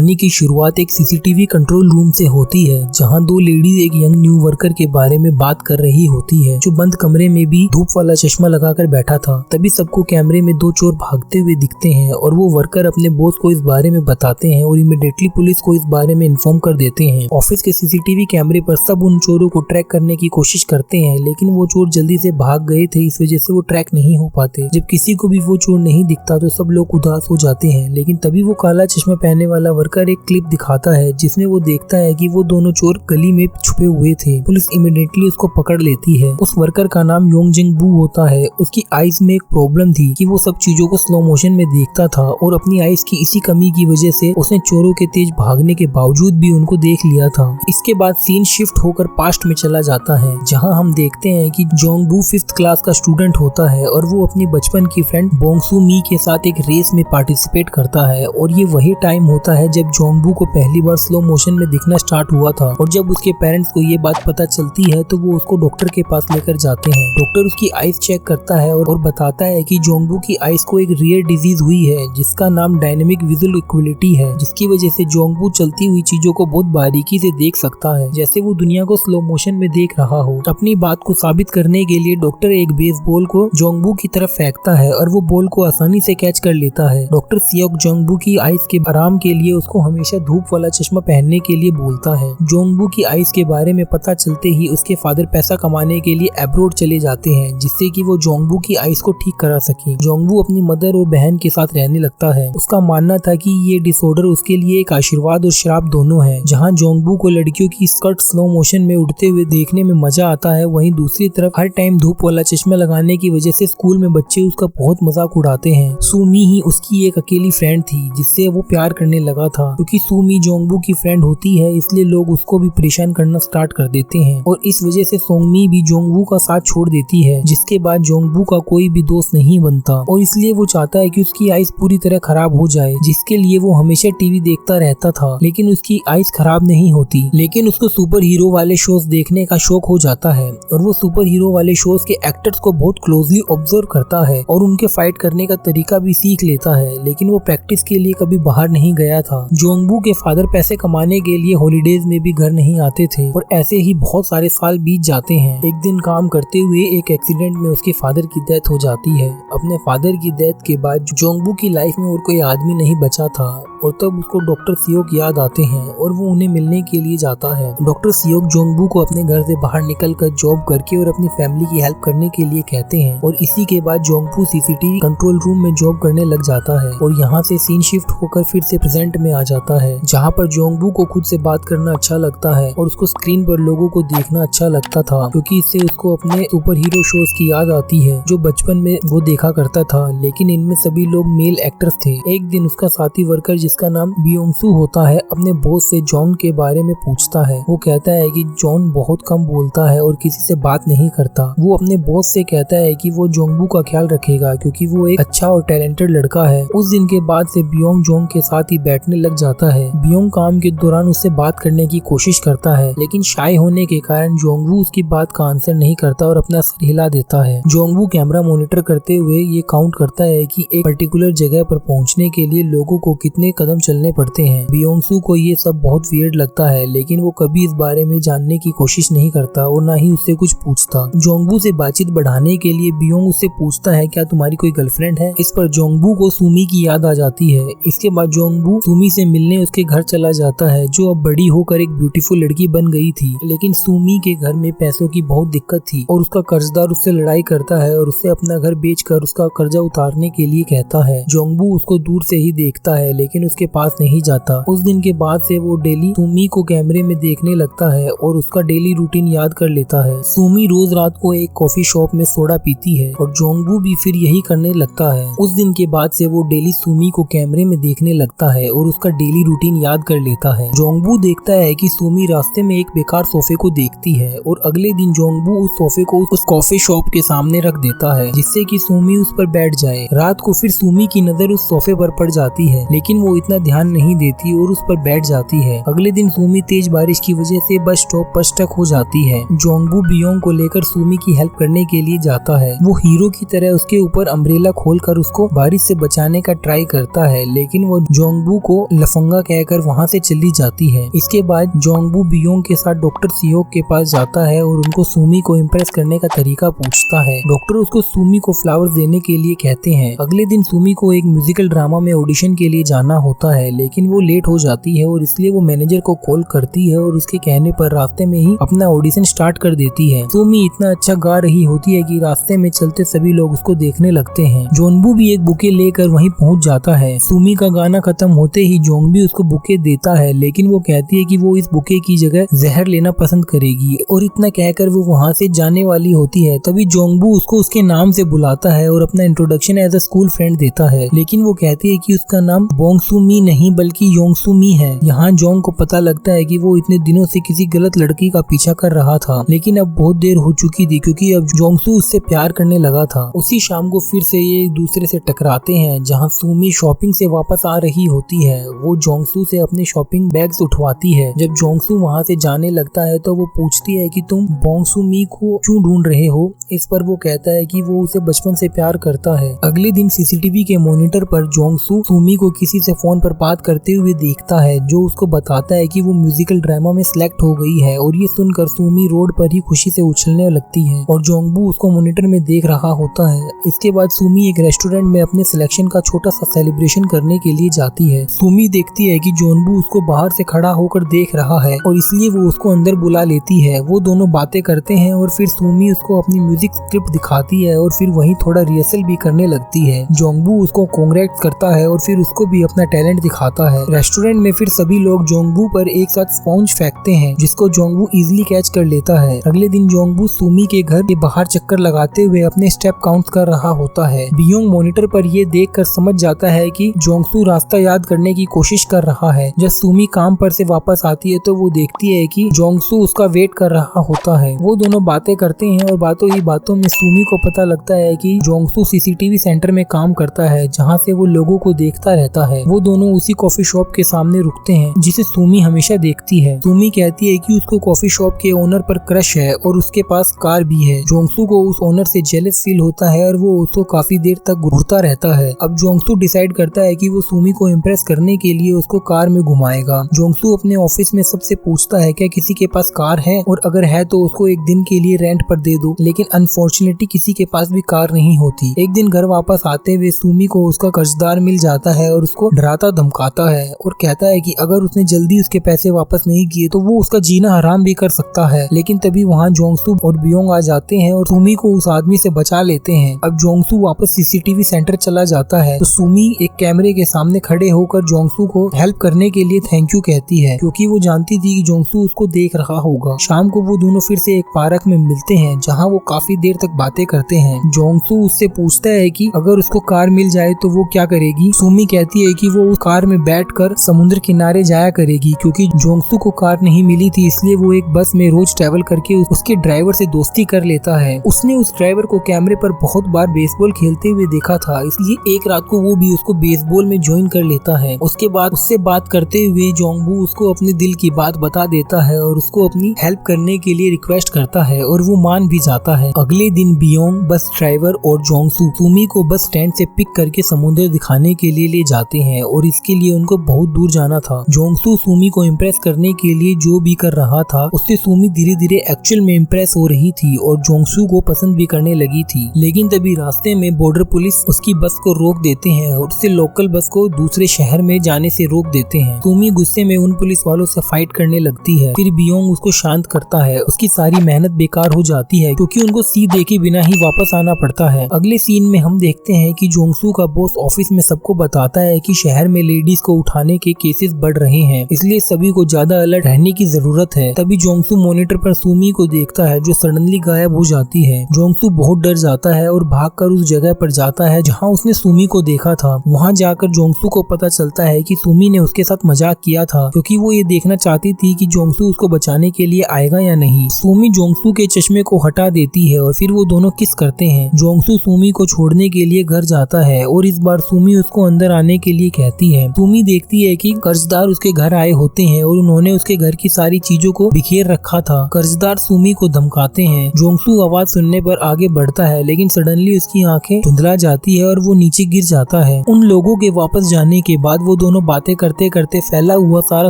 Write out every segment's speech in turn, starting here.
कहानी की शुरुआत एक सीसीटीवी कंट्रोल रूम से होती है, जहां दो लेडीज एक यंग न्यू वर्कर के बारे में बात कर रही होती है, जो बंद कमरे में भी धूप वाला चश्मा लगाकर बैठा था। तभी सबको कैमरे में दो चोर भागते हुए दिखते हैं और वो वर्कर अपने बॉस को इस बारे में बताते हैं और इमीडिएटली पुलिस को इस बारे में इन्फॉर्म कर देते हैं। ऑफिस के सीसीटीवी कैमरे पर सब उन चोरों को ट्रैक करने की कोशिश करते हैं, लेकिन वो चोर जल्दी से भाग गए थे, इस वजह से वो ट्रैक नहीं हो पाते। जब किसी को भी वो चोर नहीं दिखता तो सब लोग उदास हो जाते हैं, लेकिन तभी वो काला चश्मा पहनने वाला वर्कर एक क्लिप दिखाता है जिसमें वो देखता है कि वो दोनों चोर गली में छुपे हुए थे। पुलिस इमीडिएटली उसको पकड़ लेती है। उस वर्कर का नाम योंगजिंग बू होता है। उसकी आईज में एक प्रॉब्लम थी कि वो सब चीजों को स्लो मोशन में देखता था और अपनी आईज की इसी कमी की वजह से उसने चोरों के तेज भागने के बावजूद भी उनको देख लिया था। इसके बाद सीन शिफ्ट होकर पास्ट में चला जाता है, जहाँ हम देखते हैं कि जोंग बू 5th क्लास का स्टूडेंट होता है और वो अपनी बचपन की फ्रेंड बोंगसू मी के साथ एक रेस में पार्टिसिपेट करता है। और ये वही टाइम होता है जब जोंगबू को पहली बार स्लो मोशन में दिखना स्टार्ट हुआ था। और जब उसके पेरेंट्स को ये बात पता चलती है तो वो उसको डॉक्टर के पास लेकर जाते हैं। डॉक्टर उसकी आईज चेक करता है और बताता है कि जोंगबू की आईज को एक रेयर डिजीज हुई है जिसका नाम डायनेमिक विजुअल इक्विलिटी है, जिसकी वजह से जोंगबू चलती हुई चीजों को बहुत बारीकी से देख सकता है, जैसे वो दुनिया को स्लो मोशन में देख रहा हो। अपनी बात को साबित करने के लिए डॉक्टर एक बेसबॉल को जोंगबू की तरफ फेंकता है और वो बॉल को आसानी से कैच कर लेता है। डॉक्टर सियोक जोंगबू की आईज के आराम के लिए उसको हमेशा धूप वाला चश्मा पहनने के लिए बोलता है। जोंगबू की आईज के बारे में पता चलते ही उसके फादर पैसा कमाने के लिए अब्रॉड चले जाते हैं, जिससे कि वो जोंगबू की आईज को ठीक करा सके। जोंगबू अपनी मदर और बहन के साथ रहने लगता है। उसका मानना था कि ये डिसऑर्डर उसके लिए एक आशीर्वाद और श्राप दोनों है। जहाँ जोंगबू को लड़कियों की स्कर्ट स्लो मोशन में उड़ते हुए देखने में मजा आता है, वहीं दूसरी तरफ हर टाइम धूप वाला चश्मा लगाने की वजह से स्कूल में बच्चे उसका बहुत मजाक उड़ाते हैं। सूमी ही उसकी एक अकेली फ्रेंड थी जिससे वो प्यार करने लगा था। क्योंकि सूमी जोंगबू की फ्रेंड होती है, इसलिए लोग उसको भी परेशान करना स्टार्ट कर देते हैं और इस वजह से सोंगमी भी जोंगबू का साथ छोड़ देती है, जिसके बाद जोंगबू का कोई भी दोस्त नहीं बनता और इसलिए वो चाहता है कि उसकी आईज पूरी तरह खराब हो जाए, जिसके लिए वो हमेशा टीवी देखता रहता था। लेकिन उसकी आईज खराब नहीं होती, लेकिन उसको सुपर हीरो वाले शोज देखने का शौक हो जाता है और वो सुपर हीरो वाले शोज के एक्टर्स को बहुत क्लोजली ऑब्जर्व करता है और उनके फाइट करने का तरीका भी सीख लेता है। लेकिन वो प्रैक्टिस के लिए कभी बाहर नहीं गया था। जोंगबू के फादर पैसे कमाने के लिए हॉलीडेज में भी घर नहीं आते थे और ऐसे ही बहुत सारे साल बीत जाते हैं। एक दिन काम करते हुए एक एक्सीडेंट में उसके फादर की डेथ हो जाती है। अपने फादर की डेथ के बाद जोंगबू की लाइफ में और कोई आदमी नहीं बचा था और तब उसको डॉक्टर सियोक याद आते हैं और वो उन्हें मिलने के लिए जाता है। डॉक्टर सियोक जोंगबू को अपने घर से बाहर निकलकर जॉब करके और अपनी फैमिली की हेल्प करने के लिए कहते हैं और इसी के बाद जोंगबू सीसीटीवी कंट्रोल रूम में जॉब करने लग जाता है और यहाँ से सीन शिफ्ट होकर फिर से प्रेजेंट में आ जाता है, जहाँ पर जोंगबू को खुद से बात करना अच्छा लगता है और उसको स्क्रीन पर लोगों को देखना अच्छा लगता था, क्योंकि इससे उसको अपने सुपर हीरो शोज की याद आती है जो बचपन में वो देखा करता था, लेकिन इनमें सभी लोग मेल एक्टर्स थे। एक दिन उसका साथी वर्कर जिसका नाम बियोंगसू होता है अपने बॉस से जॉन के बारे में पूछता है। वो कहता है कि जॉन बहुत कम बोलता है और किसी से बात नहीं करता। वो अपने बॉस से कहता है कि वो जोंगबू का ख्याल रखेगा क्योंकि वो एक अच्छा और टैलेंटेड लड़का है। उस दिन के बाद से बियोंग जोंग के साथ ही बैठने लग जाता है। बियोंग काम के दौरान उससे बात करने की कोशिश करता है, लेकिन शाय होने के कारण जोंगबू उसकी बात का आंसर नहीं करता और अपना सर हिला देता है। जोंगबू कैमरा मॉनिटर करते हुए ये काउंट करता है कि एक पर्टिकुलर जगह पर पहुंचने के लिए लोगों को कितने कदम चलने पड़ते हैं। बियोंगसू को ये सब बहुत वियर्ड लगता है, लेकिन वो कभी इस बारे में जानने की कोशिश नहीं करता और ना ही उससे कुछ पूछता। जोंगबू से बातचीत बढ़ाने के लिए बियोंग उससे पूछता है क्या तुम्हारी कोई गर्लफ्रेंड है। इस पर जोंगबू को सूमी की याद आ जाती है। इसके बाद जोंगबू सूमी से मिलने उसके घर चला जाता है, जो अब बड़ी होकर एक ब्यूटीफुल लड़की बन गई थी। लेकिन सूमी के घर में पैसों की बहुत दिक्कत थी और उसका कर्जदार उससे लड़ाई करता है और उससे अपना घर बेचकर उसका कर्जा उतारने के लिए कहता है। जोंगबू उसको दूर से ही देखता है लेकिन उसके पास नहीं जाता। उस दिन के बाद से वो डेली सूमी को कैमरे में देखने लगता है और उसका डेली रूटीन याद कर लेता है। सूमी रोज रात को एक कॉफी शॉप में सोडा पीती है और जोंगबू भी फिर यही करने लगता है। उस दिन के बाद से वो डेली सूमी को कैमरे में देखने लगता है और उसका डेली रूटीन याद कर लेता है। जोंगबू देखता है कि सूमी रास्ते में एक बेकार सोफे को देखती है और अगले दिन जोंगबू उस सोफे को उस कॉफी शॉप के सामने रख देता है, जिससे कि सूमी उस पर बैठ जाए। रात को फिर सूमी की नजर उस सोफे पर पड़ जाती है, लेकिन वो इतना ध्यान नहीं देती और उस पर बैठ जाती है। अगले दिन सूमी तेज बारिश की वजह से बस स्टॉप पर स्टक हो जाती है। जोंगबू बियोंग को लेकर सूमी की हेल्प करने के लिए जाता है। वो हीरो की तरह उसके ऊपर अम्ब्रेला खोलकर उसको बारिश से बचाने का ट्राई करता है, लेकिन वो जोंगबू को लफंगा कहकर वहाँ से चली जाती है। इसके बाद जोंगबू बियोंग के साथ डॉक्टर सियोक के पास जाता है और उनको सुमी को इम्प्रेस करने का तरीका पूछता है। डॉक्टर उसको सुमी को फ्लावर्स देने के लिए कहते हैं। अगले दिन सुमी को एक म्यूजिकल ड्रामा में ऑडिशन के लिए जाना होता है, लेकिन वो लेट हो जाती है और इसलिए वो मैनेजर को कॉल करती है और उसके कहने पर रास्ते में ही अपना ऑडिशन स्टार्ट कर देती है। सुमी इतना अच्छा गा रही होती है कि रास्ते में चलते सभी लोग उसको देखने लगते हैं। जोनबू भी एक बुके लेकर वहीं पहुंच जाता है। सुमी का गाना खत्म होते ही जोंग भी उसको बुके देता है, लेकिन वो कहती है कि वो इस बुके की जगह जहर लेना पसंद करेगी और इतना कहकर वो वहाँ से जाने वाली होती है। तभी जोंगबू उसको उसके नाम से बुलाता है और अपना introduction as a school friend देता है, लेकिन वो कहती है कि उसका नाम बोंगसुमी नहीं बल्कि योंगसुमी है। यहाँ जोंग को पता लगता है कि वो इतने दिनों से किसी गलत लड़की का पीछा कर रहा था, लेकिन अब बहुत देर हो चुकी थी क्योंकि अब जोंगसू उससे प्यार करने लगा था। उसी शाम को फिर से ये एक दूसरे से टकराते हैं। जहाँ सुमी शॉपिंग से वापस आ रही होती है, वो जोंगसू से अपने शॉपिंग बैग्स उठवाती है। जब जोंगसू वहाँ से जाने लगता है तो वो पूछती है कि तुम बोंगसुमी को क्यों ढूंढ रहे हो। इस पर वो कहता है कि वो उसे बचपन से प्यार करता है। अगले दिन सीसीटीवी के मॉनिटर पर जोंगसू सुमी को किसी से फोन पर बात करते हुए देखता है, जो उसको बताता है कि वो म्यूजिकल ड्रामा में सिलेक्ट हो गई है। और ये सुनकर सुमी रोड पर ही खुशी से उछलने लगती है और जोंगबू उसको मॉनिटर में देख रहा होता है। इसके बाद सुमी एक रेस्टोरेंट में अपने सिलेक्शन का छोटा सा सेलिब्रेशन करने के लिए जाती है। सुमी देखती है कि जोनबू उसको बाहर से खड़ा होकर देख रहा है और इसलिए वो उसको अंदर बुला लेती है। वो दोनों बातें करते हैं और फिर सुमी उसको अपनी म्यूजिक स्क्रिप्ट दिखाती है और फिर वहीं थोड़ा रिहर्सल भी करने लगती है। जोंगबू उसको कांग्रेट करता है और फिर उसको भी अपना टैलेंट दिखाता है। रेस्टोरेंट में फिर सभी लोग जोंगबू पर एक साथ स्पॉन्ज फेंकते हैं, जिसको जोंगबू इजीली कैच कर लेता है। अगले दिन जोंगबू सुमी के घर के बाहर चक्कर लगाते हुए अपने स्टेप काउंट कर रहा होता है। बियोंग मॉनिटर पर ये देखकर समझ जाता है कि जोंगसू रास्ता याद करने की कोशिश कर रहा है। जब सुमी काम पर से वापस आती है तो वो देखती है कि जोंगसू उसका वेट कर रहा होता है। वो दोनों बातें करते हैं और बातों ही बातों में सुमी को पता लगता है कि जोंगसू सीसीटीवी सेंटर में काम करता है, जहाँ से वो लोगों को देखता रहता है। वो दोनों उसी कॉफी शॉप के सामने रुकते हैं जिसे सुमी हमेशा देखती है। सुमी कहती है कि उसको कॉफी शॉप के ओनर पर क्रश है और उसके पास कार भी है। जोंगसू को उस ओनर से जेलस फील होता है और वो उसको काफी देर तक घूरता रहता है। अब जोंगसू डिसाइड करता है कि वो सुमी को इम्प्रेस करने के लिए उसको कार में घुमाएगा। जोंगसू अपने ऑफिस में सबसे पूछता है क्या किसी के पास कार है और अगर है तो उसको एक दिन के लिए रेंट पर दे दो, लेकिन अनफॉर्चुनेटली किसी के पास भी कार नहीं होती। एक दिन घर वापस आते हुए सुमी को उसका कर्जदार मिल जाता है और उसको डराता धमकाता है और कहता है कि अगर उसने जल्दी उसके पैसे वापस नहीं किए तो वो उसका जीना हराम भी कर सकता है। लेकिन तभी वहाँ जोंगसू और बियोंग आ जाते हैं और सुमी को उस आदमी से बचा लेते हैं। अब जोंगसू वापस सीसीटीवी सेंटर चला जाता है तो सुमी एक कैमरे के सामने खड़े होकर जोंगसू को हेल्प करने के लिए थैंक यू कहती है, क्योंकि वो जानती थी कि जोंगसू उसको देख रहा होगा। शाम को वो दोनों फिर से एक पार्क में मिलते हैं, जहाँ वो काफी देर तक बातें करते हैं। जोंगसू उससे पूछता है कि अगर उसको कार मिल जाए तो वो क्या करेगी। सुमी कहती है कि वो उस कार में बैठकर समुद्र किनारे जाया करेगी, क्योंकि जोंगसू को कार नहीं मिली थी, इसलिए वो एक बस में रोज ट्रैवल करके उसके ड्राइवर से दोस्ती कर लेता है। उसने उस ड्राइवर को कैमरे पर बहुत बार बेसबॉल खेलते हुए देखा था, इसलिए एक रात को वो भी उसको बेसबॉल में ज्वाइन कर लेता है। उसके बाद उससे बात करते हुए जोंगबू उसको अपने दिल की बात बता देता है और उसको अपनी हेल्प करने के लिए रिक्वेस्ट करता है और वो मान भी जाता है। अगले दिन बियोंग, बस ड्राइवर और जोंगसू सुमी को बस स्टैंड से पिक करके समुद्र दिखाने के लिए ले जाते हैं और इसके लिए उनको बहुत दूर जाना था। जोंगसू सुमी को इम्प्रेस करने के लिए जो भी कर रहा था उससे सुमी धीरे धीरे एक्चुअल में इम्प्रेस हो रही थी और जोंगसू को पसंद भी करने लगी थी। लेकिन तभी रास्ते में बॉर्डर पुलिस उसकी बस को रोक देते हैं और उससे लोकल बस को दूसरे शहर में जाने से रोक देते हैं। सुमी गुस्से में उन पुलिस वालों से फाइट करने लगती है। फिर बियोंग उसको शांत करता है। उसकी सारी मेहनत बेकार हो जाती है क्योंकि उनको सी देके बिना ही वापस आना पड़ता है। अगले सीन में हम देखते हैं कि जोंगसू का बॉस ऑफिस में सबको बताता है कि शहर में लेडीज को उठाने के केसेस बढ़ रहे हैं, इसलिए सभी को ज्यादा अलर्ट रहने की जरूरत है। तभी जोंगसू मॉनिटर पर सुमी को देखता है जो सडनली गायब हो जाती है। जोंगसू बहुत डर जाता है और भागकर उस जगह पर जाता है जहां उसने सुमी को देखा था। वहां जाकर जोंगसू को पता चलता है कि सुमी ने उसके साथ मजाक किया था, क्योंकि वो ये देखना चाहती थी कि जोंगसू उसको बचाने के लिए आएगा या नहीं। सुमी जोंगसू के चश्मे को हटा देती है और फिर वो दोनों किस करते हैं। जोंगसू सुमी को छोड़ने के लिए घर जाता है और इस बार सुमी उसको अंदर आने के लिए कहती है। सुमी देखती है कि कर्जदार उसके घर आए होते हैं और उन्होंने उसके घर की सारी चीजों को बिखेर रखा था। कर्जदार सुमी को धमकाते हैं। जोंगसू आवाज सुनने पर आगे बढ़ता है, लेकिन सडनली उसकी आंखें धुंधला जाती है और वो नीचे गिर जाता है। उन लोगों के वापस जाने के बाद वो दोनों बातें करते करते फैला हुआ सारा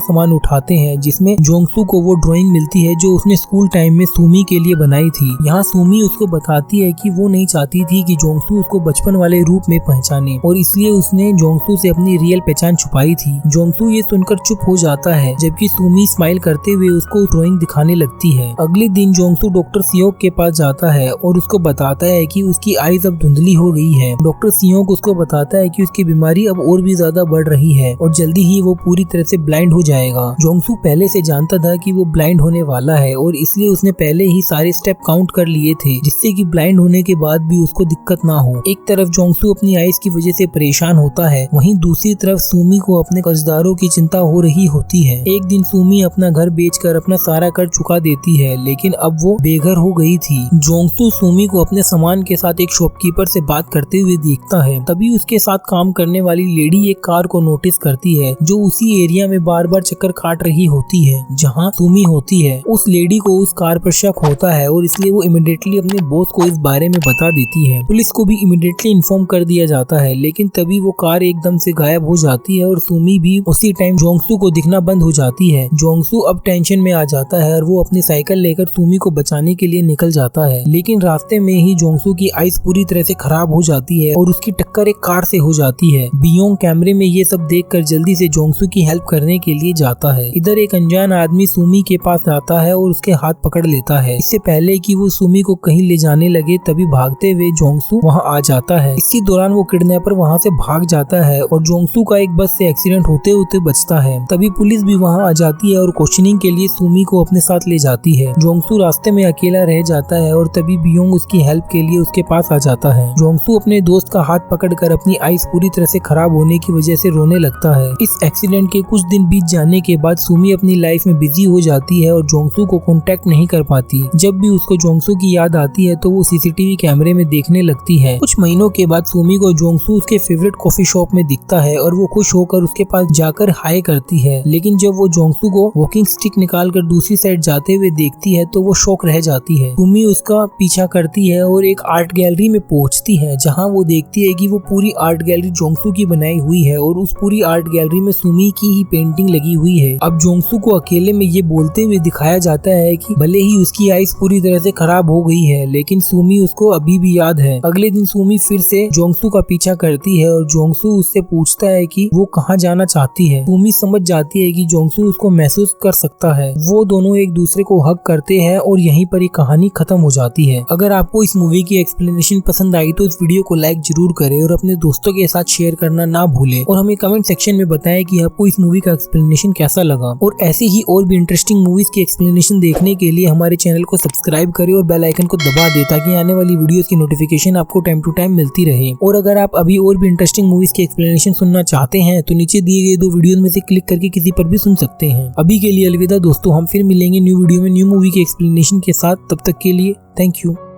सामान उठाते हैं, जिसमें जोंगसू को वो ड्राइंग मिलती है जो उसने स्कूल टाइम में सुमी के लिए बनाई थी। यहाँ सुमी उसको बताती है कि वो नहीं चाहती थी कि जोंगसू उसको बचपन वाले रूप में पहचाने और इसलिए उसने जोंगसू से अपनी रियल पहचान छुपाई थी। जोंगसू ये सुनकर चुप हो जाता है, जबकि सुमी स्माइल करते हुए उसको ड्राइंग दिखाने लगती है। अगले दिन जोंगसू डॉक्टर सियोक के पास जाता है और उसको बताता है कि उसकी आईज अब धुंधली हो गई है। डॉक्टर सियोक उसको बताता है कि उसकी बीमारी अब और भी ज्यादा बढ़ रही है और जल्दी ही वो पूरी तरह से ब्लाइंड हो जाएगा। जोंगसू पहले से जानता था कि वो ब्लाइंड होने वाला है और इसलिए उसने पहले ही सारे स्टेप काउंट कर लिए थे, जिससे कि ब्लाइंड होने के बाद भी उसको दिक्कत ना हो। एक तरफ जोंगसू अपनी आईज की वजह से परेशान होता है, वहीं दूसरी तरफ सुमी को अपने कर्जदारों की चिंता हो रही होती है। एक दिन सुमी अपना घर बेचकर अपना सारा कर्ज चुका देती है, लेकिन अब वो बेघर हो गई थी। जोंगसू सुमी को अपने सामान के साथ एक शॉपकीपर से बात करते हुए देखता है। तभी उसके साथ काम करने वाली लेडी एक कार को नोटिस करती है जो उसी एरिया में बार बार चक्कर काट रही होती है जहाँ सुमी होती है। उस लेडी को उस कार पर शक होता है और इसलिए वो इमीडिएटली अपने बॉस को इस बारे में बता देती है। पुलिस को भी इमीडिएटली इन्फॉर्म कर दिया जाता है, लेकिन तभी वो कार एकदम से गायब हो जाती है और सुमी भी उसी टाइम जोंगसू को दिखना बंद हो जाती है। जोंगसू अब टेंशन में आ जाता है और वो अपनी साइकिल लेकर सुमी को बचाने के लिए निकल जाता है, लेकिन रास्ते में ही जोंगसू की आइस पूरी तरह से खराब हो जाती है और उसकी टक्कर एक कार से हो जाती है। बियोंग कैमरे में ये सब देखकर जल्दी से जोंगसू की हेल्प करने के लिए जाता है। इधर एक अनजान आदमी सुमी के पास आता है और उसके हाथ पकड़ लेता है। इससे पहले कि वो सुमी को कहीं ले जाने लगे तभी भागते हुए जोंगसू वहाँ आ जाता है। इसी दौरान वो किडनैपर वहाँ से भाग जाता है और जोंगसू का एक बस से एक्सीडेंट होते होते बचता है। तभी पुलिस भी वहाँ आ जाती है और क्वेश्चनिंग के लिए सुमी को अपने साथ ले जाती है। जोंगसू रास्ते में अकेला रह जाता है और तभी बियोंग उसकी हेल्प के लिए उसके पास आ जाता है। जोंगसू अपने दोस्त का हाथ पकड़कर अपनी आइस पूरी तरह से खराब होने की वजह से रोने लगता है। इस एक्सीडेंट के कुछ दिन बीत जाने के बाद सुमी अपनी लाइफ में बिजी हो जाती है और जोंगसू को कांटेक्ट नहीं कर पाती। जब भी उसको जोंगसू की याद आती है तो वो सीसीटीवी कैमरे में देखने लगती है। कुछ महीनों के बाद सुमी को जोंगसू उसके फेवरेट कॉफी शॉप में दिखता है और वो खुश होकर उसके पास जाकर हाय करती है, लेकिन जब वो जोंगसू को वॉकिंग स्टिक निकालकर दूसरी साइड जाते हुए देखती है तो वो शॉक रह जाती है। सुमी उसका पीछा करती है और एक आर्ट गैलरी में पहुंचती है, जहां वो देखती है कि वो पूरी आर्ट गैलरी जोंगसू की बनाई हुई है और उस पूरी आर्ट गैलरी में सुमी की ही पेंटिंग लगी हुई है। अब जोंगसू को अकेले में ये बोलते हुए दिखाया जाता है कि भले ही उसकी आइस पूरी तरह से खराब हो गई है, लेकिन सुमी उसको अभी भी याद है। अगले दिन सुमी फिर से जोंगसू का पीछा करती है और जोंगसू उससे पूछता है कि वो कहाँ जाना चाहती है। सुमी समझ जाती है कि जोंगसू उसको महसूस कर सकता है। वो दोनों एक दूसरे को हग करते हैं और यहीं पर ये कहानी खत्म हो जाती है। अगर आपको इस मूवी की एक्सप्लेनेशन पसंद आई तो इस वीडियो को लाइक जरूर करें और अपने दोस्तों के साथ शेयर करना ना भूलें और हमें कमेंट सेक्शन में बताएं कि आपको इस मूवी का एक्सप्लेनेशन कैसा लगा। और ऐसे ही और भी इंटरेस्टिंग मूवीज की एक्सप्लेनेशन देखने के लिए हमारे चैनल को सब्सक्राइब करें और बेल आइकन को दबा दें ताकि आने वाली वीडियोस की नोटिफिकेशन आपको टाइम टू टाइम मिलती रहे। और अगर आप अभी और भी इंटरेस्टिंग मूवीज की एक्सप्लेनेशन सुनना चाहते हैं तो नीचे दिए गए 2 वीडियोस में से क्लिक करके किसी पर भी सुन सकते हैं। अभी के लिए अलविदा दोस्तों, हम फिर मिलेंगे न्यू वीडियो में न्यू मूवी की एक्सप्लेनेशन के साथ। तब तक के लिए थैंक यू।